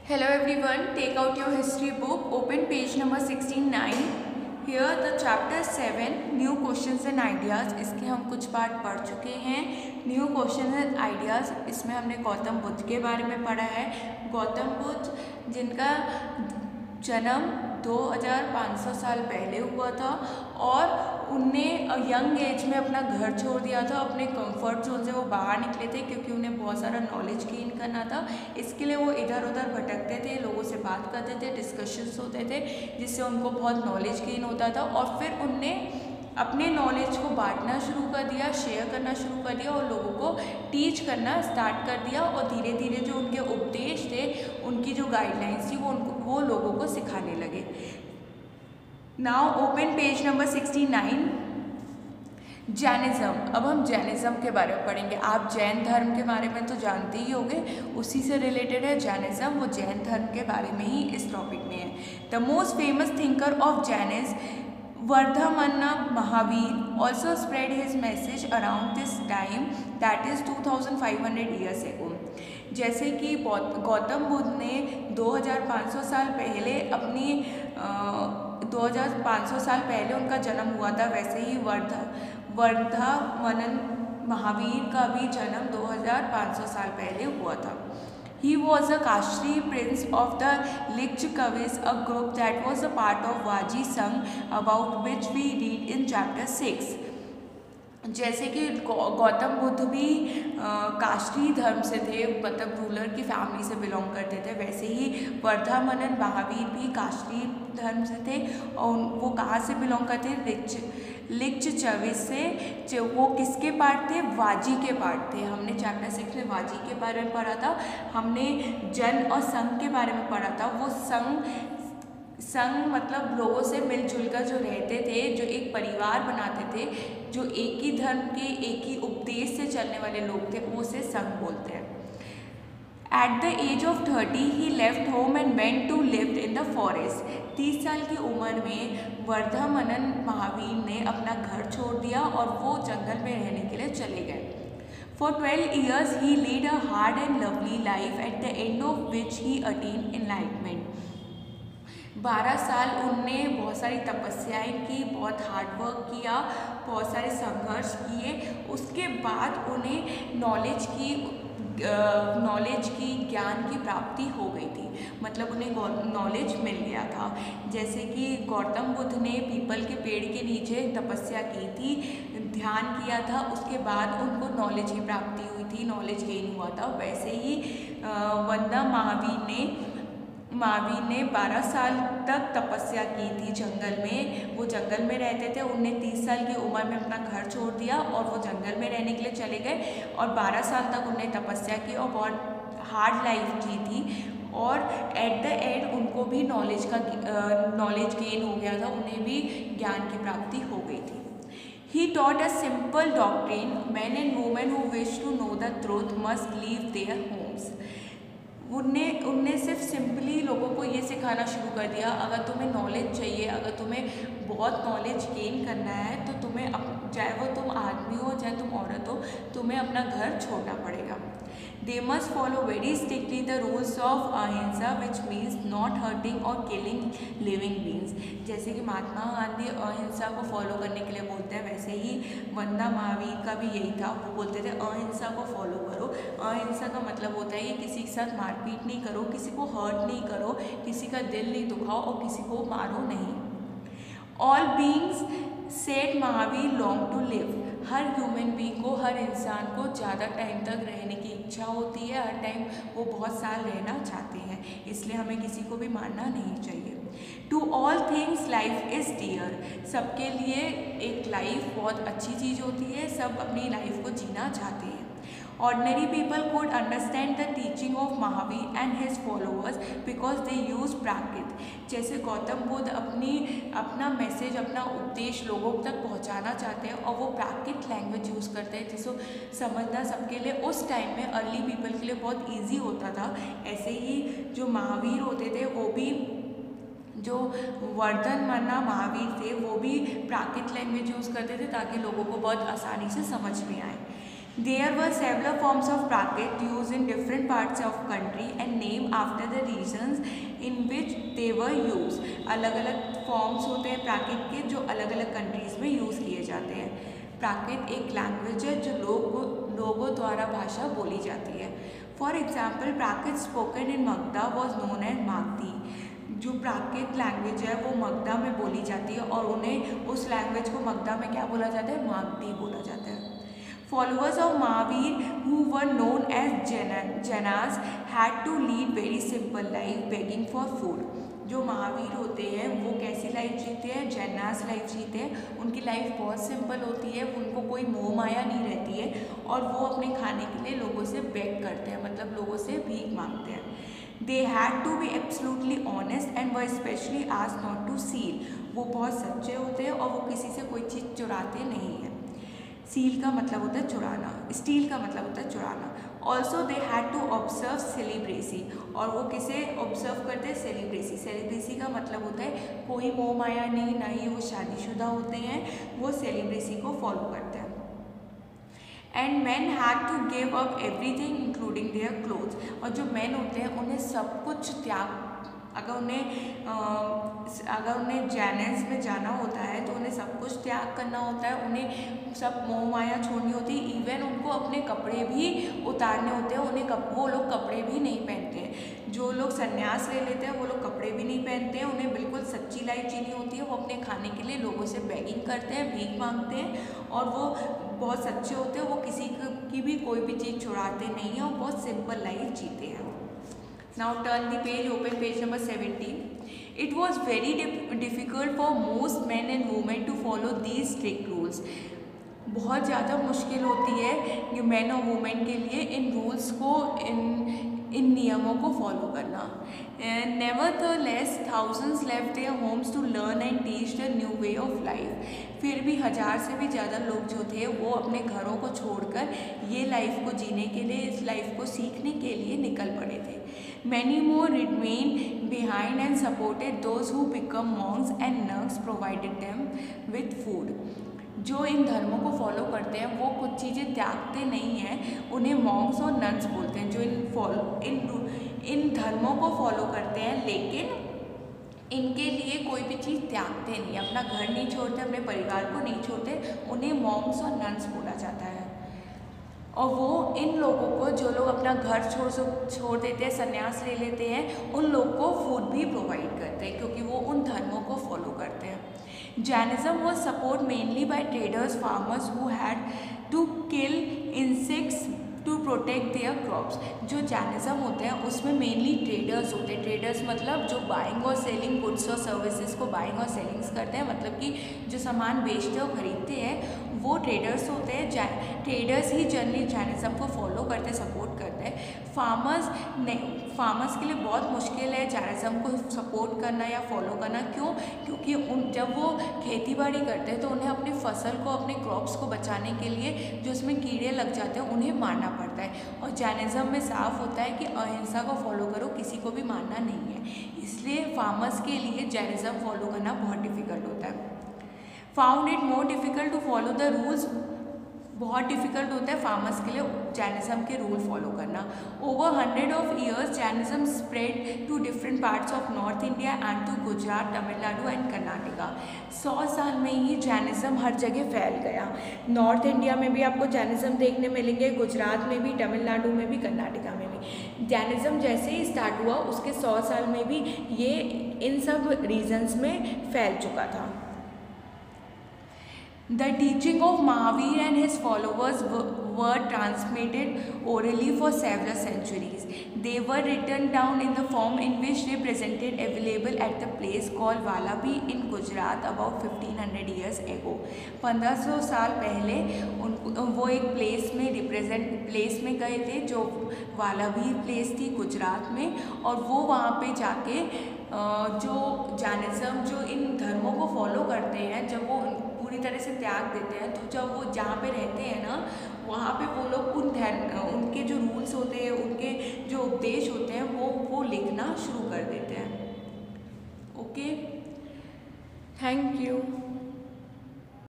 Hello everyone, take out your history book, open page number 69. Here the chapter 7, new questions and ideas. इसके हम कुछ part पढ़ चुके हैं. न्यू क्वेश्चन एंड आइडियाज़, इसमें हमने गौतम बुद्ध के बारे में पढ़ा है. गौतम बुद्ध जिनका जन्म 2500 साल पहले हुआ था और उनने यंग एज में अपना घर छोड़ दिया था. अपने कंफर्ट जोन से वो बाहर निकले थे क्योंकि उन्हें बहुत सारा नॉलेज गेन करना था. इसके लिए वो इधर उधर भटकते थे, लोगों से बात करते थे, डिस्कशंस होते थे जिससे उनको बहुत नॉलेज गेन होता था. और फिर उनने अपने नॉलेज को बांटना शुरू कर दिया, शेयर करना शुरू कर दिया और लोगों को टीच करना स्टार्ट कर दिया. और धीरे धीरे जो उनके उपदेश थे, उनकी जो गाइडलाइंस थी, वो लोगों को सिखाने लगे. Now open page number 69. Jainism. अब हम जैनिज़्म के बारे में पढ़ेंगे. आप जैन धर्म के बारे में तो जानते ही होंगे, उसी से रिलेटेड है जैनिज़्म. वो जैन धर्म के बारे में ही इस टॉपिक में है. The most famous thinker of Jainism Vardhamana Mahavir also spread his message around this time, that is 2500 years ago. जैसे कि गौतम बुद्ध ने 2500 साल पहले 2500 साल पहले उनका जन्म हुआ था, वैसे ही वर्धमान महावीर का भी जन्म 2500 साल पहले हुआ था. He was a Kashri prince of the Lichkavis, a group that was a part of Vaji Sangh, about which we read in chapter 6. जैसे कि गौतम बुद्ध भी काष्टी धर्म से थे, मतलब रूलर की फैमिली से बिलोंग करते थे, वैसे ही वर्धमान महावीर भी काष्टी धर्म से थे. और वो कहाँ से बिलोंग करते थे? लिच्छविस से. वो किसके पार्ट थे? वाजी के पार्ट थे. हमने चैप्टर 6 में वाजी के बारे में पढ़ा था. हमने जन और संघ के बारे में पढ़ा था. वो संघ मतलब लोगों से मिलजुल कर जो रहते थे, जो एक परिवार बनाते थे, जो एक ही धर्म के एक ही उपदेश से चलने वाले लोग थे, वो से संघ बोलते हैं. At the age of 30, he left home and went to live in the forest. 30 साल की उम्र में वर्धमान महावीर ने अपना घर छोड़ दिया और वो जंगल में रहने के लिए चले गए. For 12 years, he led a hard and lovely life, at the end of which he attained enlightenment. 12 साल उनने बहुत सारी तपस्याएं की, बहुत हार्डवर्क किया, बहुत सारे संघर्ष किए. उसके बाद उन्हें नॉलेज की ज्ञान की प्राप्ति हो गई थी, मतलब उन्हें नॉलेज मिल गया था. जैसे कि गौतम बुद्ध ने पीपल के पेड़ के नीचे तपस्या की थी, ध्यान किया था, उसके बाद उनको नॉलेज की प्राप्ति हुई थी, नॉलेज गेन हुआ था. वैसे ही वंदा महावीर ने 12 साल तक तपस्या की थी जंगल में. वो जंगल में रहते थे. उनने 30 साल की उम्र में अपना घर छोड़ दिया और वो जंगल में रहने के लिए चले गए. और 12 साल तक उन्होंने तपस्या की और बहुत हार्ड लाइफ जी थी. और एट द एंड उनको भी नॉलेज गेन हो गया था, उन्हें भी ज्ञान की प्राप्ति हो गई थी. He taught a simple doctrine: men and women who wish to know the truth must leave their homes. उनने सिर्फ सिंपली लोगों को ये सिखाना शुरू कर दिया, अगर तुम्हें नॉलेज चाहिए, अगर तुम्हें बहुत नॉलेज गेन करना है, तो तुम्हें चाहे वो तुम आदमी हो चाहे तुम औरत हो, तुम्हें अपना घर छोड़ना पड़ेगा. They must follow very strictly the rules of अहिंसा, which means not hurting or killing living beings. जैसे कि महात्मा गांधी अहिंसा को फॉलो करने के लिए बोलते हैं, वैसे ही वंदा महावीर का भी यही था. वो बोलते थे अहिंसा को फॉलो करो. अहिंसा का मतलब होता है कि किसी के साथ मारपीट नहीं करो, किसी को हर्ट नहीं करो, किसी का दिल नहीं दुखाओ और किसी को मारो नहीं. All beings, said Mahavir, long to live. Her human being को, हर इंसान को ज़्यादा टाइम तक रहने की इच्छा होती है, हर टाइम वो बहुत साल रहना चाहते हैं, इसलिए हमें किसी को भी मारना नहीं चाहिए. To all things life is dear. सबके लिए एक लाइफ बहुत अच्छी चीज़ होती है, सब अपनी लाइफ को जीना चाहते हैं. Ordinary people could understand the teaching of Mahavir and his followers because they used प्राकृत. जैसे गौतम बुद्ध अपना मैसेज, अपना उपदेश लोगों तक पहुंचाना चाहते हैं और वो प्राकृत लैंग्वेज यूज़ करते हैं जिसको समझना सबके लिए उस टाइम में अर्ली पीपल के लिए बहुत ईजी होता था. ऐसे ही जो महावीर होते थे, वो भी जो वर्धमान महावीर थे, वो भी प्राकृत लैंग्वेज यूज़ करते थे ताकि लोगों को बहुत आसानी से समझ में आए. There were several forms of Prakrit used in different parts of country and named after the regions in which they were used. अलग अलग फॉर्म्स होते हैं प्राकृत के जो अलग अलग कंट्रीज़ में यूज़ किए जाते हैं। प्राकृत एक लैंग्वेज है जो लोगों द्वारा भाषा बोली जाती है। For example Prakrit spoken in Magadha was known as Magadhi. जो प्राकृत लैंग्वेज है वो मगधा में बोली जाती है और उन्हें उस लैंग्वेज को मगधा में क्या बोला जाता है, मागधी बोला जाता है। Followers of Mahavir who were known as Jainas had to lead very simple life begging for food. जो महावीर होते हैं वो कैसी लाइफ जीते हैं, जैनास लाइफ जीते हैं। उनकी लाइफ बहुत सिंपल होती है, उनको कोई मोह माया नहीं रहती है और वो अपने खाने के लिए लोगों से बेग करते हैं, मतलब लोगों से भीख मांगते हैं। They had to be absolutely honest and were especially asked not to steal. वो बहुत सच्चे होते हैं और वो किसी से कोई चीज़ चुराते नहीं हैं। सील का मतलब होता है चुराना, स्टील का मतलब होता है चुराना। Also they had to observe celibacy, और वो किसे ऑब्जर्व करते हैं, सेलिब्रेसी। सेलिब्रेसी का मतलब होता है कोई मोह माया नहीं, ना ही वो शादीशुदा होते हैं, वो सेलिब्रेसी को फॉलो करते हैं। And man had to give up everything including their clothes, और जो मैन होते हैं उन्हें सब कुछ त्याग, अगर उन्हें जैनस में जाना होता है तो उन्हें सब कुछ त्याग करना होता है, उन्हें सब मोह माया छोड़नी होती है। इवन उनको अपने कपड़े भी उतारने होते हैं, वो लोग कपड़े भी नहीं पहनते हैं। जो लोग संन्यास ले लेते हैं वो लोग कपड़े भी नहीं पहनते हैं, उन्हें बिल्कुल सच्ची लाइफ जीनी होती है। वो अपने खाने के लिए लोगों से बेगिंग करते हैं, भीख मांगते हैं, और वो बहुत सच्चे होते हैं। वो किसी की भी कोई भी चीज़ चुराते नहीं हैं और बहुत सिंपल लाइफ जीते हैं। Now turn the page, open page number 17. It was very difficult for most men and women to follow these strict rules. बहुत ज़्यादा मुश्किल होती है मैन और वुमेन के लिए इन रूल्स को, इन नियमों को फॉलो करना। Nevertheless thousands left their homes to learn and teach the new way of life. फिर भी 1000 से भी ज़्यादा लोग जो थे वो अपने घरों को छोड़कर ये लाइफ को जीने के लिए, इस लाइफ को सीखने के लिए निकल पड़े थे। Many more remained behind and supported those who become monks and nuns, provided them with food. जो इन धर्मों को फॉलो करते हैं वो कुछ चीज़ें त्यागते नहीं हैं, उन्हें मॉन्क्स और नन्स बोलते हैं। जो इन धर्मों को फॉलो करते हैं लेकिन इनके लिए कोई भी चीज़ त्यागते नहीं, अपना घर नहीं छोड़ते, अपने परिवार को नहीं छोड़ते, उन्हें मॉन्क्स और नन्स बोला जाता है। और वो इन लोगों को, जो लोग अपना घर छोड़ देते हैं, संन्यास ले लेते हैं, उन लोग को फूड भी प्रोवाइड करते हैं क्योंकि वो उन धर्मों को फॉलो करते हैं। Jainism was support mainly by traders, farmers who had to kill insects to protect their crops. जो जैनिज्म होते हैं उसमें मेनली ट्रेडर्स होते हैं। ट्रेडर्स मतलब जो बाइंग और सेलिंग गुड्स और सर्विसेज को बाइंग और सेलिंग्स करते हैं, मतलब कि जो सामान बेचते और ख़रीदते हैं वो ट्रेडर्स होते हैं। ट्रेडर्स ही जनरली जैनिज्म को फॉलो करते, सपोर्ट करते हैं। फार्मर्स के लिए बहुत मुश्किल है जैनिज्म को सपोर्ट करना या फॉलो करना। क्यों? क्योंकि जब वो खेती बाड़ी करते हैं तो उन्हें अपनी फसल को, अपने क्रॉप्स को बचाने के लिए जो उसमें कीड़े लग जाते हैं उन्हें मारना पड़ता है। और जैनिज्म में साफ होता है कि अहिंसा को फॉलो करो, किसी को भी मारना नहीं है। इसलिए फार्मर्स के लिए जैनिज्म फॉलो करना बहुत डिफ़िकल्ट होता है। Found it more difficult to follow the rules, बहुत डिफ़िकल्ट होता है फार्मर्स के लिए जैनिज्म के रूल फॉलो करना। Over 100 of years Jainism spread to different parts of north India and to Gujarat, Tamil Nadu and Karnataka. 100 साल में ही जैनिज्म हर जगह फैल गया। नॉर्थ इंडिया में भी आपको जैनिज्म देखने मिलेंगे, गुजरात में भी, तमिलनाडु में भी, कर्नाटका में भी। जैनिज्म जैसे ही स्टार्ट हुआ उसके 100 साल में भी ये इन सब रीजन्स में फैल चुका था। The teaching of Mahavir and his followers were transmitted orally for several centuries. They were written down in the form in which they presented available at the place called Vallabhi in Gujarat about 1500 years ago. 1500 साल पहले वो एक place में गए थे जो वालाभी place थी गुजरात में, और वो वहाँ पे जाके जो जैनिज्म, जो इन धर्मों को फॉलो करते हैं, जब वो पूरी तरह से त्याग देते हैं तो जब वो जहाँ पे रहते हैं ना वहाँ पे वो लोग उनके जो रूल्स होते हैं, उनके जो उपदेश होते हैं वो लिखना शुरू कर देते हैं। Okay, thank you.